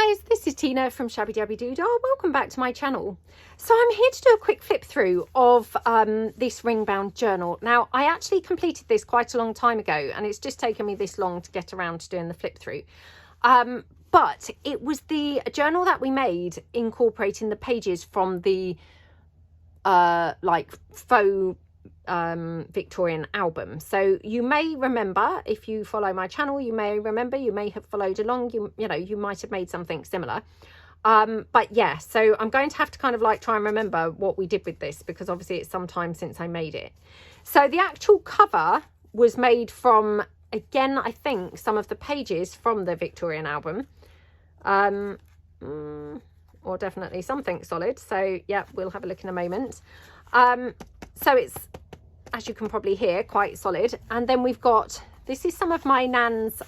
guys, this is Tina from Shabbydabbydoodah. Welcome back to my channel. So I'm here to do a quick flip through of this ring bound journal. Now I actually completed this quite a long time ago and it's just taken me this long to get around to doing the flip through. But it was the journal that we made incorporating the pages from the like faux Victorian album. So you may remember, if you follow my channel, you may remember, you may have followed along, you know, you might have made something similar. But yeah, so I'm going to have to kind of like try and remember what we did with this, because obviously it's some time since I made it. So the actual cover was made from, again, I think some of the pages from the Victorian album, or definitely something solid. So yeah, we'll have a look in a moment. So it's, as you can probably hear, quite solid. And then we've got, this is some of my nan's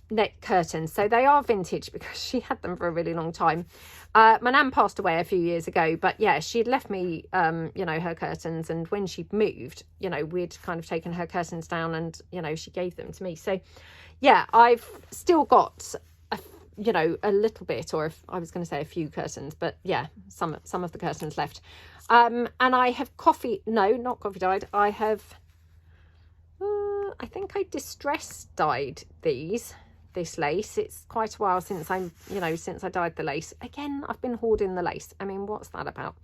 neck curtains. So they are vintage because she had them for a really long time. My nan passed away a few years ago, but yeah, she'd left me, you know, her curtains. And when she moved, you know, we'd kind of taken her curtains down and, you know, she gave them to me. So yeah, I've still got, you know, a little bit, or if I was going to say a few curtains, but yeah, some of the curtains left. And I have not coffee dyed. I have, I think I distress dyed this lace. It's quite a while since since I dyed the lace. Again, I've been hoarding the lace. I mean, what's that about?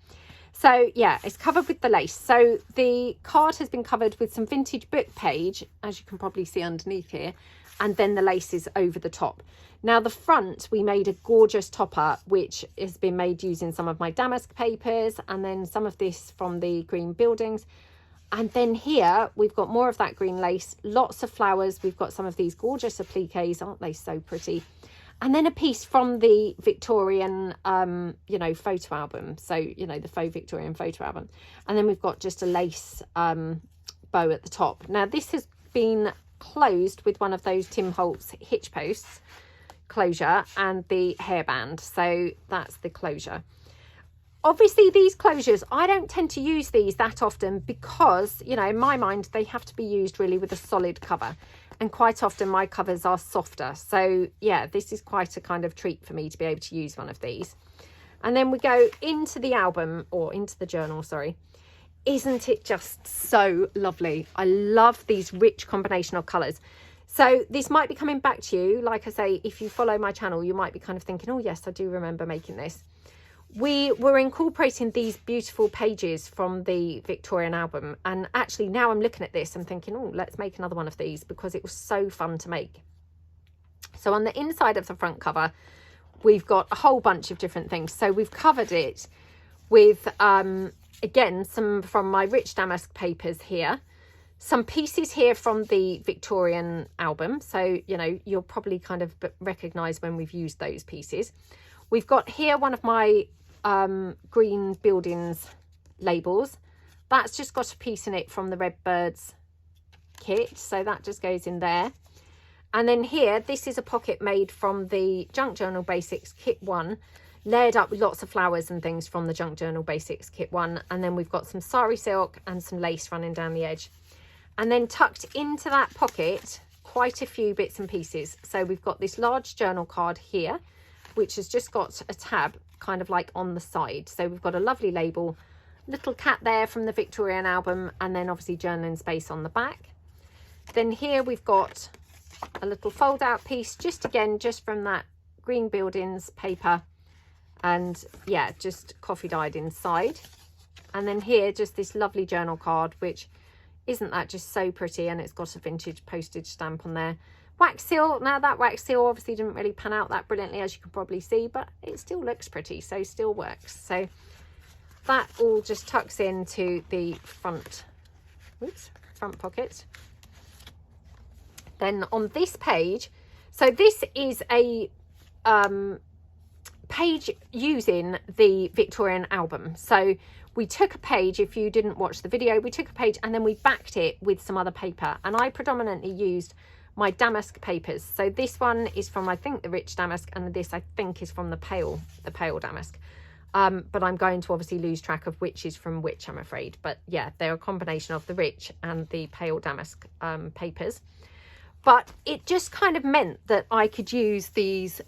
So yeah, it's covered with the lace. So the card has been covered with some vintage book page, as you can probably see underneath here. And then the lace is over the top. Now the front, we made a gorgeous topper, which has been made using some of my damask papers, and then some of this from the green buildings. And then here we've got more of that green lace, lots of flowers. We've got some of these gorgeous appliques, aren't they so pretty? And then a piece from the Victorian, you know, photo album. So, you know, the faux Victorian photo album. And then we've got just a lace bow at the top. Now this has been closed with one of those Tim Holtz hitch posts closure and the hairband. So that's the closure. Obviously these closures, I don't tend to use these that often because, you know, in my mind they have to be used really with a solid cover, and quite often my covers are softer. So yeah, this is quite a kind of treat for me to be able to use one of these. And then we go into the album, or into the journal, sorry. Isn't it just so lovely? I love these rich combination of colours. So this might be coming back to you. Like I say, if you follow my channel, you might be kind of thinking, oh yes, I do remember making this. We were incorporating these beautiful pages from the Victorian album. And actually now I'm looking at this, I'm thinking, oh, let's make another one of these because it was so fun to make. So on the inside of the front cover, we've got a whole bunch of different things. So we've covered it with, again, some from my rich damask papers here. Some pieces here from the Victorian album. So, you know, you'll probably kind of recognise when we've used those pieces. We've got here one of my green buildings labels. That's just got a piece in it from the Redbirds kit. So that just goes in there. And then here, this is a pocket made from the Junk Journal Basics Kit 1. Layered up with lots of flowers and things from the Junk Journal Basics Kit 1. And then we've got some sari silk and some lace running down the edge. And then tucked into that pocket, quite a few bits and pieces. So we've got this large journal card here, which has just got a tab kind of like on the side. So we've got a lovely label, little cat there from the Victorian album, and then obviously journaling space on the back. Then here we've got a little fold out piece, just again, just from that green buildings paper. And yeah, just coffee dyed inside. And then here, just this lovely journal card, which isn't that just so pretty, and it's got a vintage postage stamp on there. Wax seal, now that wax seal obviously didn't really pan out that brilliantly, as you can probably see, but it still looks pretty, so still works. So that all just tucks into the front pocket. Then on this page, so this is a page using the Victorian album. So we took a page, if you didn't watch the video, we took a page and then we backed it with some other paper. And I predominantly used my damask papers. So this one is from, I think, the rich damask, and this I think is from the pale damask. But I'm going to obviously lose track of which is from which, I'm afraid. But yeah, they're a combination of the rich and the pale damask papers. But it just kind of meant that I could use these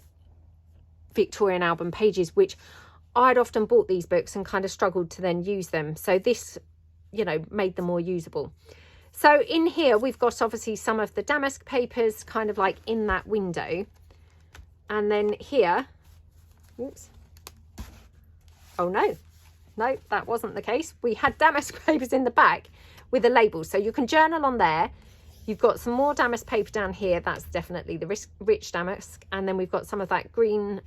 Victorian album pages, which I'd often bought these books and kind of struggled to then use them. So this, you know, made them more usable. So in here, we've got obviously some of the damask papers kind of like in that window. And then here, oops. Oh no, that wasn't the case. We had damask papers in the back with a label. So you can journal on there. You've got some more damask paper down here. That's definitely the rich damask. And then we've got some of that green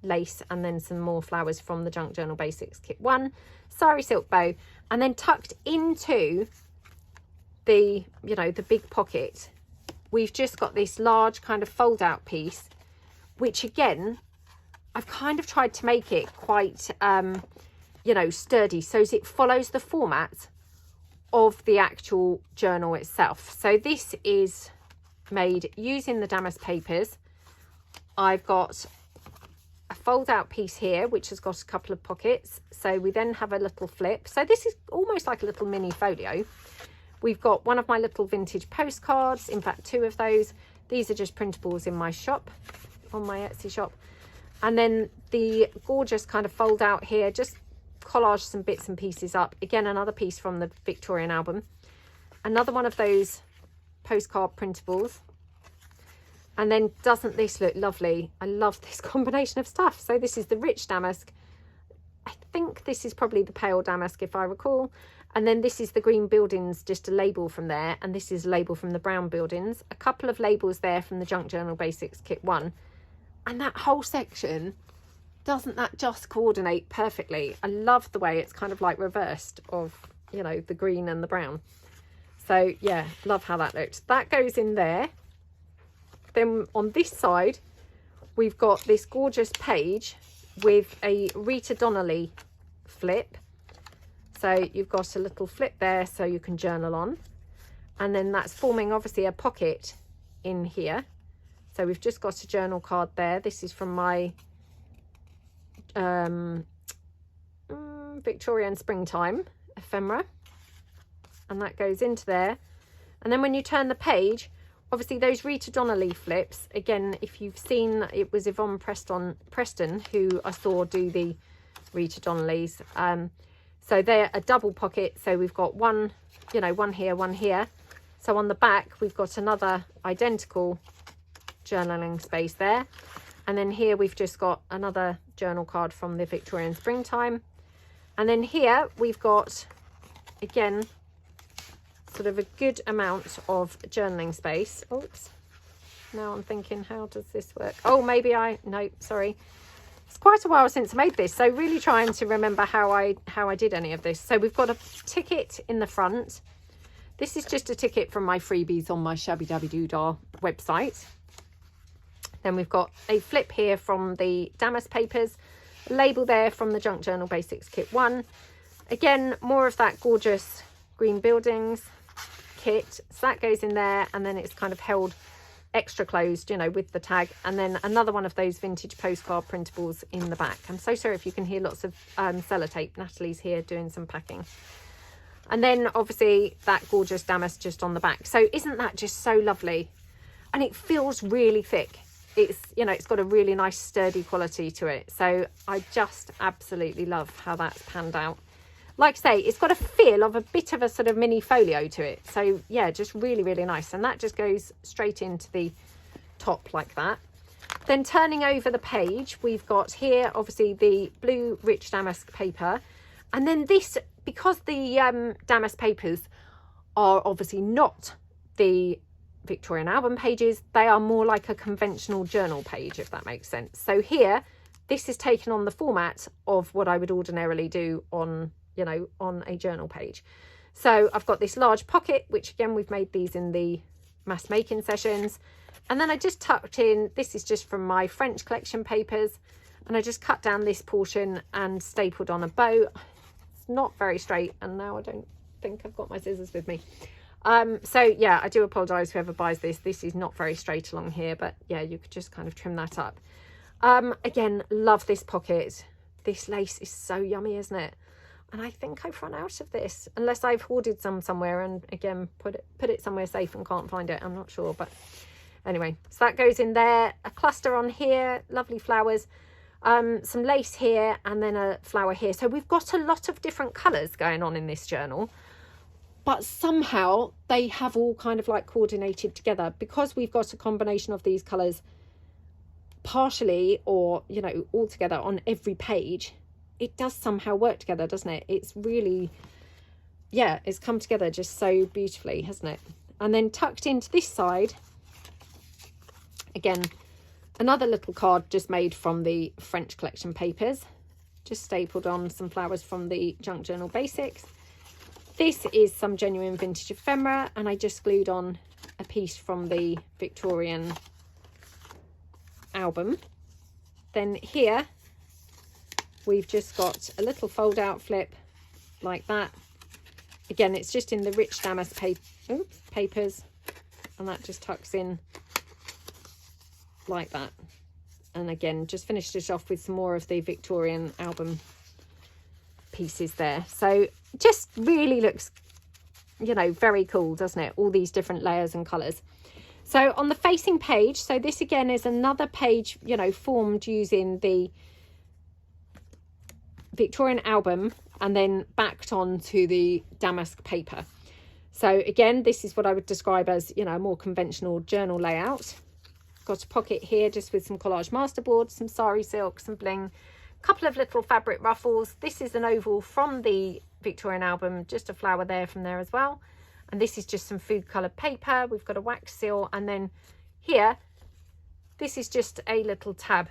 lace, and then some more flowers from the Junk Journal Basics Kit 1. Sari silk bow. And then tucked into the, you know, the big pocket, we've just got this large kind of fold out piece, which again, I've kind of tried to make it quite, you know, sturdy, so as it follows the format of the actual journal itself. So this is made using the damask papers. I've got a fold out piece here, which has got a couple of pockets. So we then have a little flip. So this is almost like a little mini folio. We've got one of my little vintage postcards, in fact 2 of those. These are just printables in my shop, on my Etsy shop. And then the gorgeous kind of fold out here, just collage some bits and pieces up. Again, another piece from the Victorian album. Another one of those postcard printables. And then doesn't this look lovely? I love this combination of stuff. So this is the rich damask. I think this is probably the pale damask if I recall. And then this is the green buildings, just a label from there. And this is a label from the brown buildings. A couple of labels there from the Junk Journal Basics Kit 1. And that whole section, doesn't that just coordinate perfectly? I love the way it's kind of like reversed of, you know, the green and the brown. So yeah, love how that looked. That goes in there. Then on this side, we've got this gorgeous page with a Rita Donnelly flip. So you've got a little flip there so you can journal on. And then that's forming obviously a pocket in here. So we've just got a journal card there. This is from my Victorian Springtime ephemera. And that goes into there. And then when you turn the page, obviously those Rita Donnelly flips, again, if you've seen, it was Yvonne Preston who I saw do the Rita Donnellys. So they're a double pocket. So we've got one, you know, one here, one here. So on the back, we've got another identical journaling space there. And then here we've just got another journal card from the Victorian Springtime. And then here we've got, again, sort of a good amount of journaling space. Oops. Now I'm thinking, how does this work? Oh, maybe no, sorry. It's quite a while since I made this, so really trying to remember how I did any of this. So we've got a ticket in the front. This is just a ticket from my freebies on my Shabbydabbydoodah website. Then we've got a flip here from the damask papers, a label there from the Junk Journal Basics Kit 1. Again, more of that gorgeous green buildings kit. So that goes in there, and then it's kind of held extra closed, you know, with the tag. And then another one of those vintage postcard printables in the back. I'm so sorry if you can hear lots of sellotape. Natalie's here doing some packing. And then obviously that gorgeous damask just on the back. So isn't that just so lovely? And it feels really thick. It's, you know, it's got a really nice sturdy quality to it. So I just absolutely love how that's panned out. Like I say, it's got a feel of a bit of a sort of mini folio to it. So yeah, just really, really nice. And that just goes straight into the top like that. Then turning over the page, we've got here, obviously, the blue rich damask paper. And then this, because the damask papers are obviously not the Victorian album pages, they are more like a conventional journal page, if that makes sense. So here, this is taken on the format of what I would ordinarily do on, you know, on a journal page. So I've got this large pocket, which again, we've made these in the mass making sessions. And then I just tucked in, this is just from my French collection papers, and I just cut down this portion and stapled on a bow. It's not very straight, and now I don't think I've got my scissors with me. So yeah, I do apologise whoever buys this. This is not very straight along here, but yeah, you could just kind of trim that up. Again, love this pocket. This lace is so yummy, isn't it? And I think I've run out of this, unless I've hoarded some somewhere and again put it somewhere safe and can't find it. I'm not sure, but anyway, so that goes in there. A cluster on here, lovely flowers. some lace here, and then a flower here. So we've got a lot of different colours going on in this journal, but somehow they have all kind of like coordinated together because we've got a combination of these colours partially or, you know, all together on every page. It does somehow work together, doesn't it? It's really, yeah, it's come together just so beautifully, hasn't it? And then tucked into this side, again, another little card just made from the French collection papers, just stapled on some flowers from the Junk Journal Basics. This is some genuine vintage ephemera, and I just glued on a piece from the Victorian album. Then here we've just got a little fold out flip like that. Again, it's just in the rich damask papers, and that just tucks in like that. And again, just finished it off with some more of the Victorian album pieces there. So just really looks, you know, very cool, doesn't it? All these different layers and colours. So on the facing page, so this again is another page, you know, formed using the Victorian album and then backed onto the damask paper. So again, this is what I would describe as, you know, a more conventional journal layout. Got a pocket here just with some collage masterboard, some sari silk, some bling, a couple of little fabric ruffles. This is an oval from the Victorian album, just a flower there from there as well. And this is just some food coloured paper. We've got a wax seal, and then here, this is just a little tab,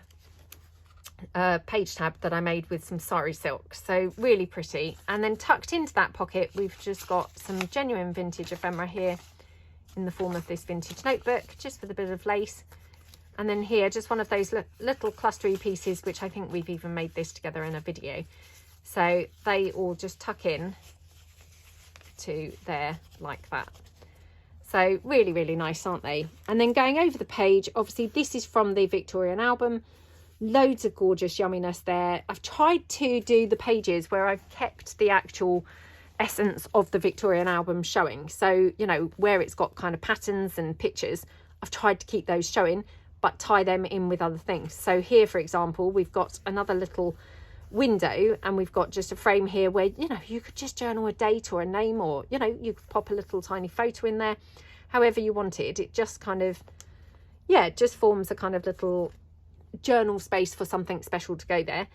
page tab that I made with some sari silk. So really pretty. And then tucked into that pocket, we've just got some genuine vintage ephemera here in the form of this vintage notebook, just with a bit of lace. And then here, just one of those little clustery pieces, which I think we've even made this together in a video. So they all just tuck in to there like that. So really, really nice, aren't they? And then going over the page, obviously this is from the Victorian album. Loads of gorgeous yumminess there. I've tried to do the pages where I've kept the actual essence of the Victorian album showing. So, you know, where it's got kind of patterns and pictures, I've tried to keep those showing, but tie them in with other things. So here, for example, we've got another little window, and we've got just a frame here where, you know, you could just journal a date or a name, or, you know, you could pop a little tiny photo in there, however you wanted. It just kind of, yeah, it just forms a kind of little journal space for something special to go there.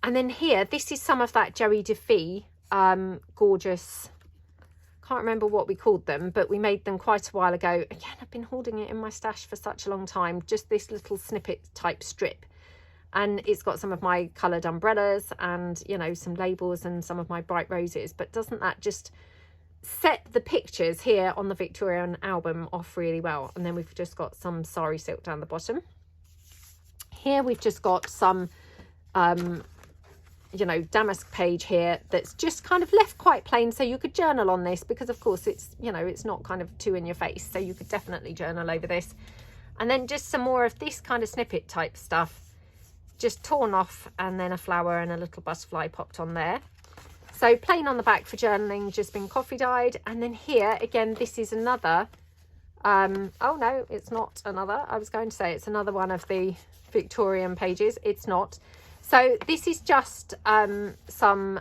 And then here, this is some of that Joey DeFee gorgeous, can't remember what we called them, but we made them quite a while ago. Again, I've been holding it in my stash for such a long time, just this little snippet type strip. And it's got some of my coloured umbrellas and, you know, some labels and some of my bright roses. But doesn't that just set the pictures here on the Victorian album off really well? And then we've just got some sari silk down the bottom. Here we've just got some, you know, damask page here that's just kind of left quite plain. So you could journal on this because, of course, it's, you know, it's not kind of too in your face. So you could definitely journal over this. And then just some more of this kind of snippet type stuff, just torn off, and then a flower and a little butterfly popped on there. So plain on the back for journaling, just been coffee dyed. And then here again, this is another oh no, it's not another, I was going to say it's another one of the Victorian pages. It's not. So this is just some,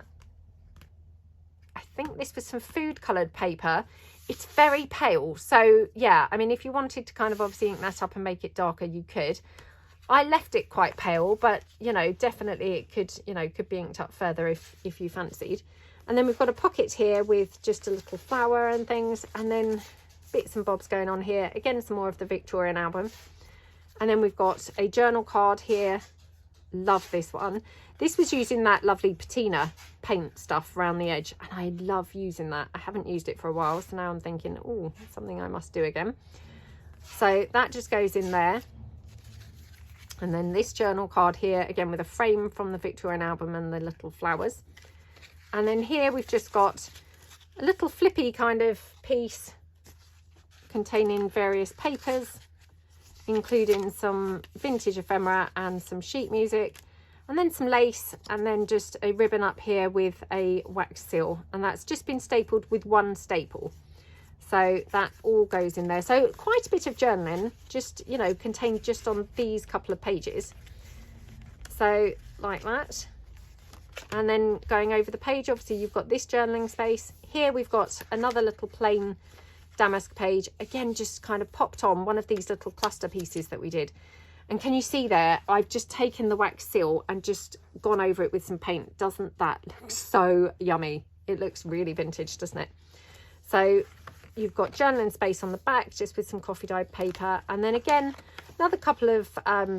I think this was some food coloured paper. It's very pale, so yeah, I mean, if you wanted to kind of obviously ink that up and make it darker, you could. I left it quite pale, but, you know, definitely it could, you know, could be inked up further if you fancied. And then we've got a pocket here with just a little flower and things, and then bits and bobs going on here. Again, some more of the Victorian album. And then we've got a journal card here. Love this one. This was using that lovely patina paint stuff around the edge, and I love using that. I haven't used it for a while, so now I'm thinking, oh, something I must do again. So that just goes in there. And then this journal card here, again with a frame from the Victorian album and the little flowers. And then here we've just got a little flippy kind of piece containing various papers, including some vintage ephemera and some sheet music, and then some lace, and then just a ribbon up here with a wax seal, and that's just been stapled with one staple. So that all goes in there. So quite a bit of journaling, just, you know, contained just on these couple of pages. So like that. And then going over the page, obviously you've got this journaling space. Here we've got another little plain damask page. Again, just kind of popped on one of these little cluster pieces that we did. And can you see there, I've just taken the wax seal and just gone over it with some paint. Doesn't that look so yummy? It looks really vintage, doesn't it? So you've got journaling space on the back, just with some coffee dyed paper. And then again, another couple of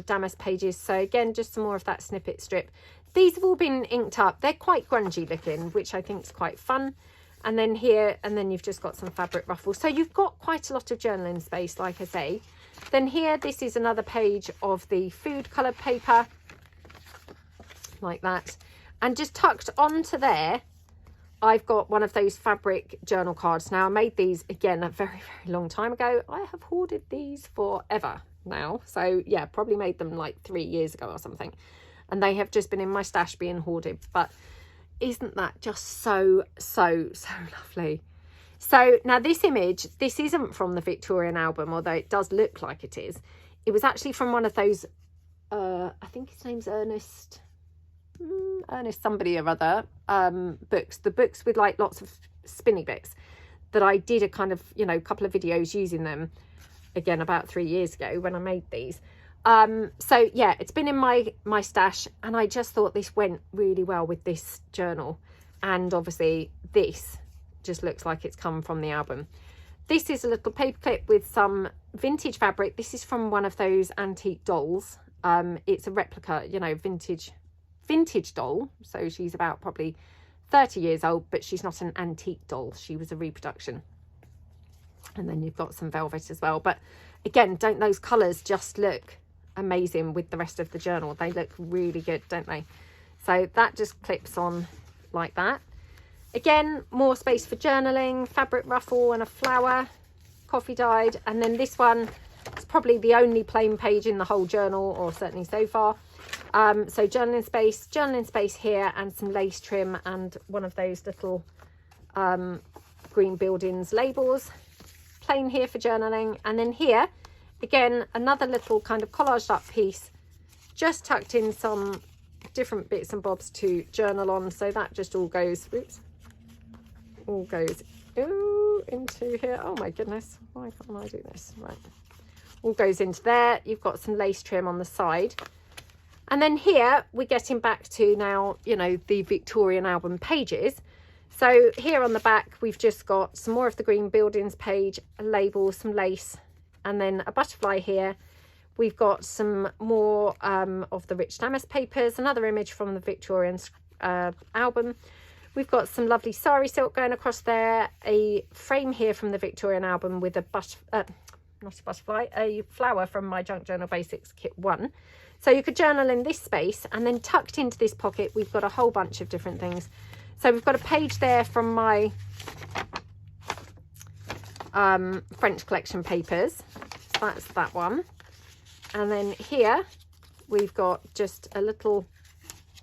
damask pages. So again, just some more of that snippet strip. These have all been inked up. They're quite grungy looking, which I think is quite fun. And then here, and then you've just got some fabric ruffles. So you've got quite a lot of journaling space, like I say. Then here, this is another page of the food coloured paper, like that. And just tucked onto there, I've got one of those fabric journal cards. Now, I made these, again, a very, very long time ago. I have hoarded these forever now. So, yeah, probably made them like 3 years ago or something. And they have just been in my stash being hoarded. But isn't that just so lovely? So now this image, this isn't from the Victorian album, although it does look like it is. It was actually from one of those, I think his name's Ernest somebody or other, books. The books with like lots of spinny bits that I did a kind of, you know, couple of videos using them, again, about 3 years ago when I made these. So yeah, it's been in my stash, and I just thought this went really well with this journal. And obviously this just looks like it's come from the album. This is a little paper clip with some vintage fabric. This is from one of those antique dolls. It's a replica, you know, vintage doll. So she's about probably 30 years old, but she's not an antique doll. She was a reproduction. And then you've got some velvet as well. But again, don't those colours just look amazing with the rest of the journal? They look really good, don't they? So that just clips on like that. Again, more space for journaling, fabric ruffle and a flower, coffee dyed. And then this one is probably the only plain page in the whole journal, or certainly so far. So journaling space here, and some lace trim and one of those little green buildings labels. Plain here for journaling. And then here, again, another little kind of collaged up piece, just tucked in some different bits and bobs to journal on. So that just all goes, oops, all goes into here. Oh my goodness, why can't I do this? Right, all goes into there. You've got some lace trim on the side. And then here we're getting back to now, you know, the Victorian album pages. So here on the back, we've just got some more of the green buildings page, a label, some lace, and then a butterfly here. We've got some more of the rich damask papers, another image from the Victorian album. We've got some lovely sari silk going across there, a frame here from the Victorian album with a not a butterfly, a flower from my Junk Journal Basics Kit 1. So you could journal in this space, and then tucked into this pocket, we've got a whole bunch of different things. So we've got a page there from my French collection papers. So that's that one. And then here we've got just a little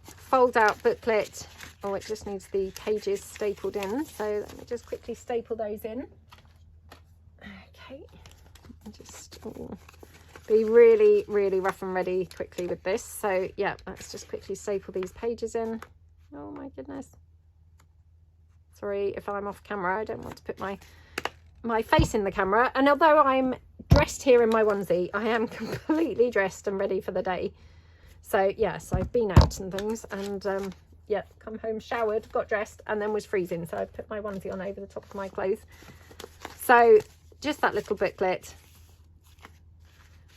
fold out booklet. Oh, it just needs the pages stapled in. So let me just quickly staple those in. Okay. Just be really, really rough and ready quickly with this. So yeah, let's just quickly staple these pages in. Oh my goodness. Sorry if I'm off camera. I don't want to put my face in the camera. And although I'm dressed here in my onesie, I am completely dressed and ready for the day. So yes, I've been out and things, and yeah, come home, showered, got dressed, and then was freezing. So I put my onesie on over the top of my clothes. So just that little booklet.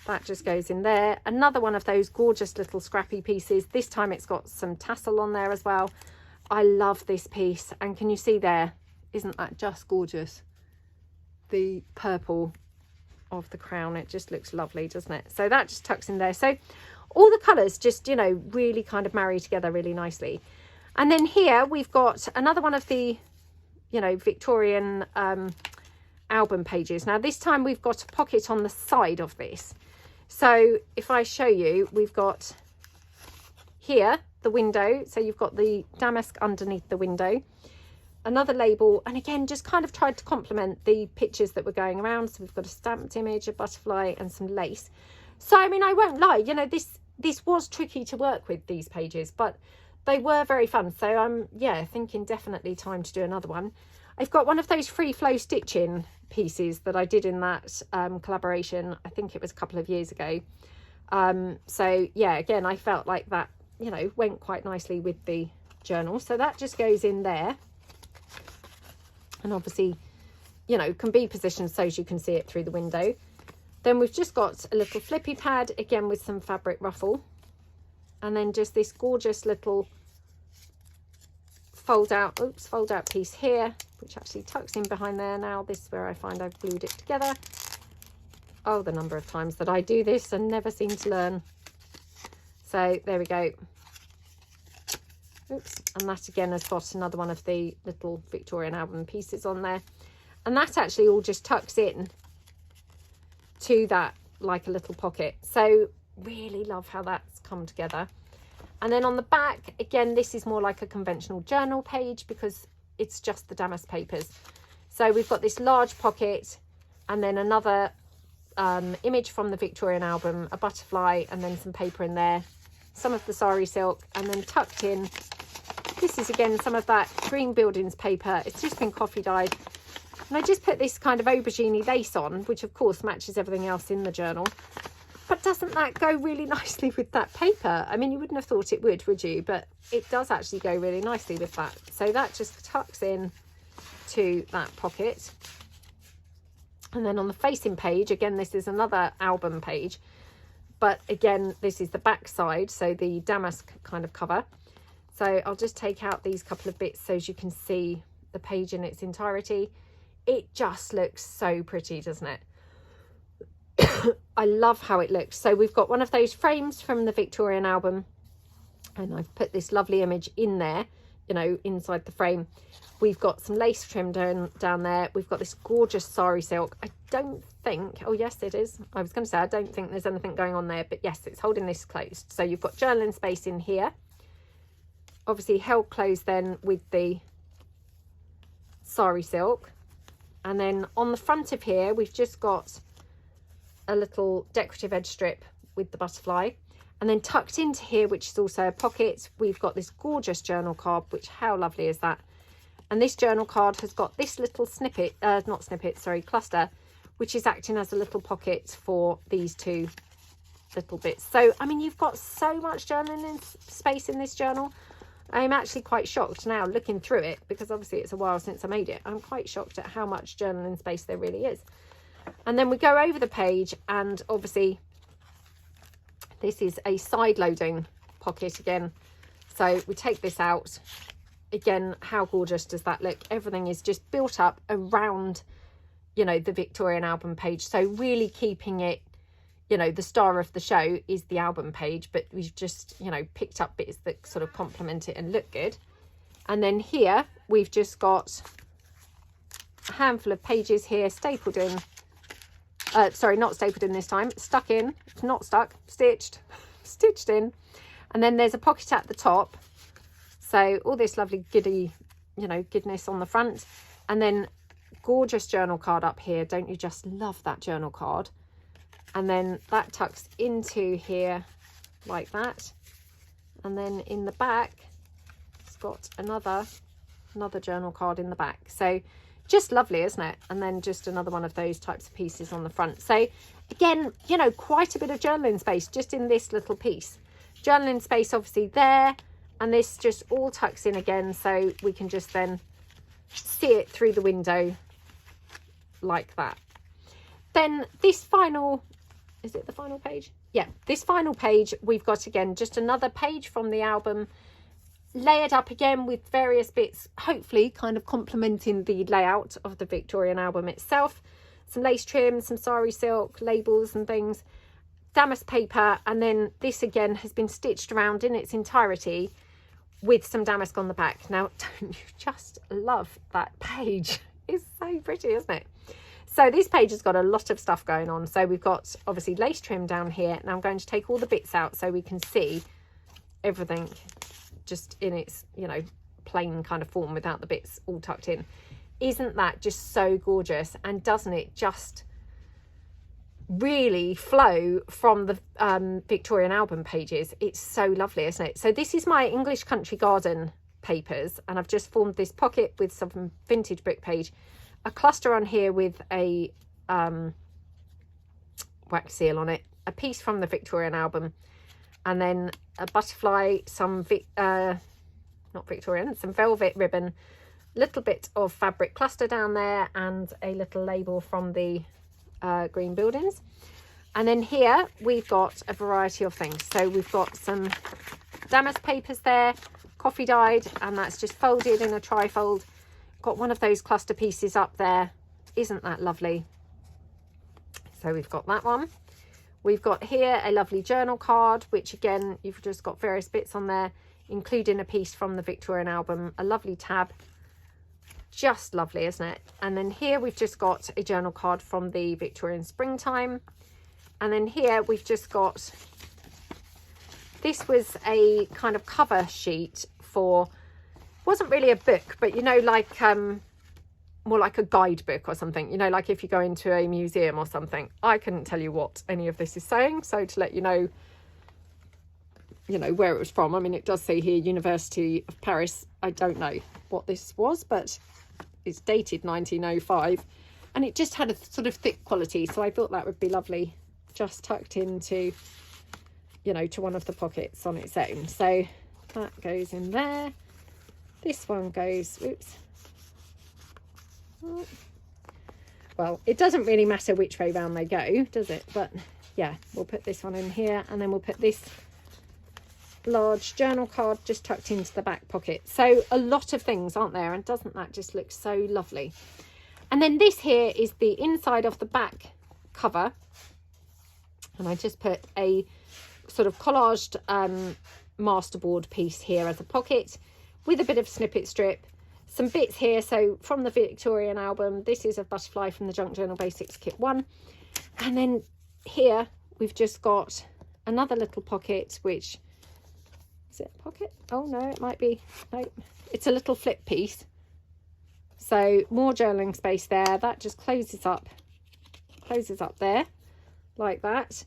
That just goes in there. Another one of those gorgeous little scrappy pieces. This time it's got some tassel on there as well. I love this piece. And can you see there? Isn't that just gorgeous? The purple of the crown. It just looks lovely, doesn't it? So that just tucks in there. So all the colours just, you know, really kind of marry together really nicely. And then here we've got another one of the, you know, Victorian album pages. Now this time we've got a pocket on the side of this. So if I show you, we've got here the window. So you've got the damask underneath the window. Another label, and again, just kind of tried to complement the pictures that were going around. So we've got a stamped image, a butterfly, and some lace. So, I mean, I won't lie, you know, this this was tricky to work with, these pages, but they were very fun. So I'm thinking definitely time to do another one. I've got one of those free flow stitching pieces that I did in that collaboration. I think it was a couple of years ago. So yeah, again, I felt like that, you know, went quite nicely with the journal. So that just goes in there, and obviously, you know, can be positioned so as you can see it through the window. Then we've just got a little flippy pad, again with some fabric ruffle, and then just this gorgeous little fold out piece here, which actually tucks in behind there. Now this is where I find I've glued it together. Oh, the number of times that I do this and never seem to learn. So there we go. Oops. And that again has got another one of the little Victorian album pieces on there. And that actually all just tucks in to that like a little pocket. So really love how that's come together. And then on the back, again, this is more like a conventional journal page because it's just the damask papers. So we've got this large pocket and then another image from the Victorian album, a butterfly, and then some paper in there, some of the sari silk, and then tucked in, this is again some of that green buildings paper. It's just been coffee dyed. And I just put this kind of aubergine lace on, which of course matches everything else in the journal. But doesn't that go really nicely with that paper? I mean, you wouldn't have thought it would you? But it does actually go really nicely with that. So that just tucks in to that pocket. And then on the facing page, again, this is another album page. But again, this is the back side, so the damask kind of cover. So I'll just take out these couple of bits so as you can see the page in its entirety. It just looks so pretty, doesn't it? I love how it looks. So we've got one of those frames from the Victorian album, and I've put this lovely image in there, you know, inside the frame. We've got some lace trim down there. We've got this gorgeous sari silk. I don't think, oh yes it is, I was going to say I don't think there's anything going on there, but yes, it's holding this closed. So you've got journaling space in here, obviously held closed then with the sari silk. And then on the front of here, we've just got a little decorative edge strip with the butterfly. And then tucked into here, which is also a pocket, we've got this gorgeous journal card, which how lovely is that? And this journal card has got this little cluster, which is acting as a little pocket for these two little bits. So, I mean, you've got so much journaling space in this journal. I'm actually quite shocked now looking through it, because obviously it's a while since I made it. I'm quite shocked at how much journaling space there really is. And then we go over the page, and obviously this is a side loading pocket again. So we take this out. Again, how gorgeous does that look? Everything is just built up around, you know, the Victorian album page. So really keeping it, you know, the star of the show is the album page, but we've just, you know, picked up bits that sort of complement it and look good. And then here we've just got a handful of pages here stapled in. Sorry, not stapled in this time, stuck in, not stuck, stitched in. And then there's a pocket at the top. So all this lovely goody, you know, goodness on the front. And then gorgeous journal card up here. Don't you just love that journal card? And then that tucks into here like that. And then in the back, it's got another journal card in the back. So just lovely, isn't it? And then just another one of those types of pieces on the front. So again, you know, quite a bit of journaling space just in this little piece. Journaling space obviously there, and this just all tucks in again, so we can just then see it through the window like that. Then this final, is it the final page? Yeah, this final page, we've got again just another page from the album, layered up again with various bits, hopefully kind of complementing the layout of the Victorian album itself. Some lace trim, some sari silk, labels and things, damask paper, and then this again has been stitched around in its entirety with some damask on the back. Now, don't you just love that page? It's so pretty, isn't it? So this page has got a lot of stuff going on. So we've got obviously lace trim down here. Now I'm going to take all the bits out so we can see everything just in its, you know, plain kind of form without the bits all tucked in. Isn't that just so gorgeous? And doesn't it just really flow from the Victorian album pages. It's so lovely, isn't it? So this is my English Country Garden papers, and I've just formed this pocket with some vintage book page, a cluster on here with a wax seal on it, a piece from the Victorian album, and then a butterfly, some not Victorian, some velvet ribbon, little bit of fabric cluster down there, and a little label from the green buildings. And then here we've got a variety of things. So we've got some damask papers there, coffee dyed, and that's just folded in a trifold. Got one of those cluster pieces up there. Isn't that lovely? So we've got that one. We've got here a lovely journal card, which again, you've just got various bits on there, including a piece from the Victorian album, a lovely tab. Just lovely, isn't it? And then here we've just got a journal card from the Victorian springtime. And then here we've just got, this was a kind of cover sheet for, wasn't really a book, but you know, like more like a guidebook or something, you know, like if you go into a museum or something. I couldn't tell you what any of this is saying, so to let you know where it was from. I mean, it does say here University of Paris. I don't know what this was, but it's dated 1905, and it just had a sort of thick quality, so I thought that would be lovely just tucked into, you know, to one of the pockets on its own. So that goes in there. This one goes, oops, well, it doesn't really matter which way round they go, does it? But yeah, we'll put this one in here, and then we'll put this large journal card just tucked into the back pocket. So a lot of things, aren't there? And doesn't that just look so lovely? And then this here is the inside of the back cover, and I just put a sort of collaged masterboard piece here as a pocket with a bit of snippet strip, some bits here. So from the Victorian album, this is a butterfly from the Junk Journal Basics Kit 1, and then here we've just got another little pocket, which is it a pocket? Oh no, it might be, no, it's a little flip piece. So more journaling space there. That just closes up there like that.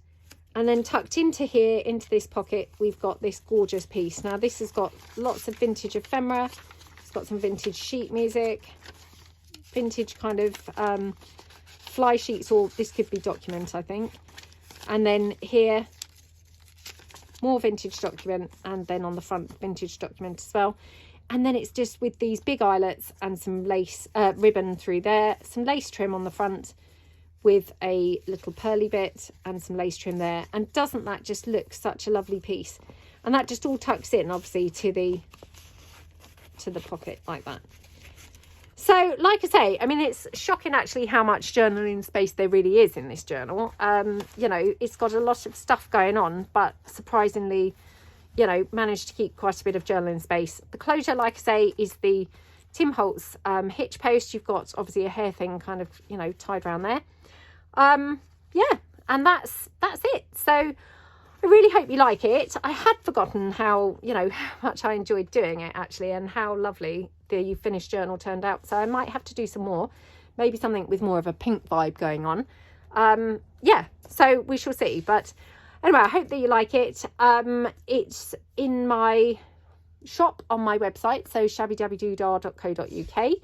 And then tucked into here, into this pocket, we've got this gorgeous piece. Now this has got lots of vintage ephemera. It's got some vintage sheet music, vintage kind of fly sheets, or this could be document, I think. And then here, more vintage document, and then on the front vintage document as well. And then it's just with these big eyelets and some lace ribbon through there, some lace trim on the front with a little pearly bit and some lace trim there. And doesn't that just look such a lovely piece? And that just all tucks in obviously to the pocket like that. So like I say, I mean, it's shocking actually how much journaling space there really is in this journal. You know, it's got a lot of stuff going on, but surprisingly, you know, managed to keep quite a bit of journaling space. The closure, like I say, is the Tim Holtz hitch post. You've got obviously a hair thing kind of, you know, tied around there. Yeah, and that's it. So I really hope you like it. I had forgotten how, you know, how much I enjoyed doing it actually, and how lovely the finished journal turned out. So I might have to do some more, maybe something with more of a pink vibe going on. Yeah, so we shall see. But anyway, I hope that you like it. It's in my shop on my website, so shabbydabbydoodah.co.uk.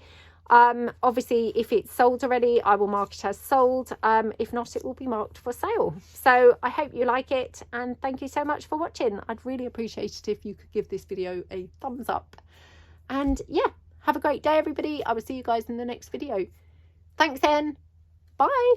Obviously, if it's sold already, I will mark it as sold. If not, it will be marked for sale. So I hope you like it, and thank you so much for watching. I'd really appreciate it if you could give this video a thumbs up. And yeah, have a great day, everybody. I will see you guys in the next video. Thanks then. Bye.